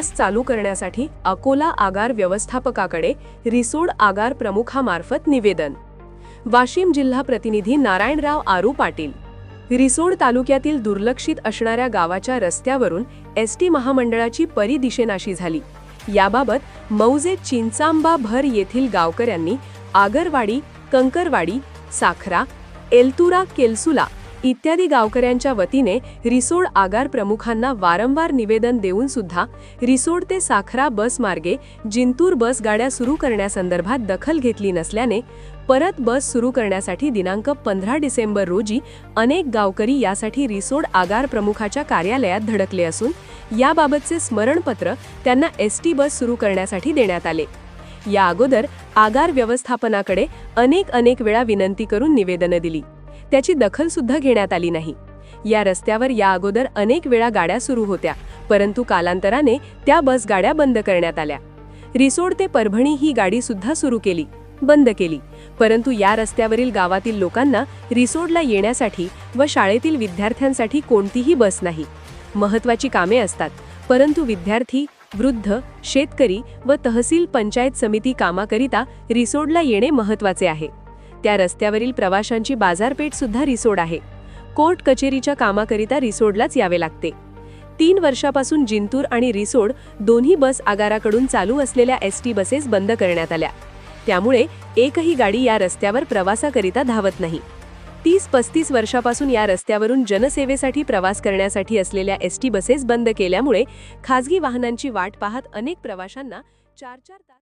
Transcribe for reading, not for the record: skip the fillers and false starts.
बस चालू करण्यासाठी अकोला आगार व्यवस्थापकाकडे रिसोड आगार प्रमुखामार्फत निवेदन। वाशिम जिल्हा प्रतिनिधी नारायणराव आरू पाटील। रिसोड तालुक्यातील दुर्लक्षित असणाऱ्या गावाच्या रस्त्यावरून एसटी महामंडळाची परिदिशेनाशी झाली। याबाबत मौजे चिंचांबा भर येथील गावकऱ्यांनी आगरवाडी, कंकरवाडी, साखरा, एलतुरा, केलसुला इत्यादी गावकऱ्यांच्या वतीने रिसोड आगार प्रमुखांना वारंवार निवेदन देऊन सुद्धा रिसोड ते साखरा बस मार्गे जिंतूर बस गाड्या सुरू करण्यासंदर्भात दखल घेतली नसल्याने परत बस सुरू करण्यासाठी दिनांक 15 डिसेंबर रोजी अनेक गावकरी यासाठी रिसोड आगार प्रमुखाच्या कार्यालयात धडकले असून याबाबतचे स्मरणपत्र त्यांना एसटी बस सुरू करण्यासाठी देण्यात आले। या अगोदर आगार व्यवस्थापनाकडे अनेक वेळा विनंती करून निवेदनं दिली, त्याची दखल सुद्धा घेण्यात आली नाही। या रस्त्यावर या अगोदर अनेक वेळा गाड्या सुरू होत्या, परंतु कालांतराने त्या बस गाड्या बंद करण्यात आल्या। रिसोड ते परभणी ही गाडी सुद्धा सुरू केली, बंद केली, परंतु या रस्त्यावरील गावातील लोकांना रिसोडला येण्यासाठी व शाळेतील विद्यार्थ्यांसाठी कोणतीही बस नाही। महत्त्वाची कामे असतात, परंतु विद्यार्थी, वृद्ध, शेतकरी व तहसील पंचायत समिती कामाकरिता रिसोडला येणे महत्त्वाचे आहे। त्या रस्त्यावरील प्रवाशांची बाजारपेठ सुद्धा रिसोड आहे। कोर्ट कचेरीच्या कामाकरिता रिसोडलाच यावे लागते। 3 वर्षापासून जिंतूर आणि रिसोड दोन्ही बस आगाराकडून चालू असलेल्या एसटी बसेस बंद करण्यात आल्या, त्यामुळे एकही गाडी या रस्त्यावर प्रवासाकरिता धावत नाही। 30-35 वर्षापासून या रस्त्यावरून जनसेवेसाठी प्रवास करण्यासाठी असलेल्या एसटी बसेस बंद केल्यामुळे खासगी वाहनांची वाट पाहत अनेक प्रवाशांना 4-4 तास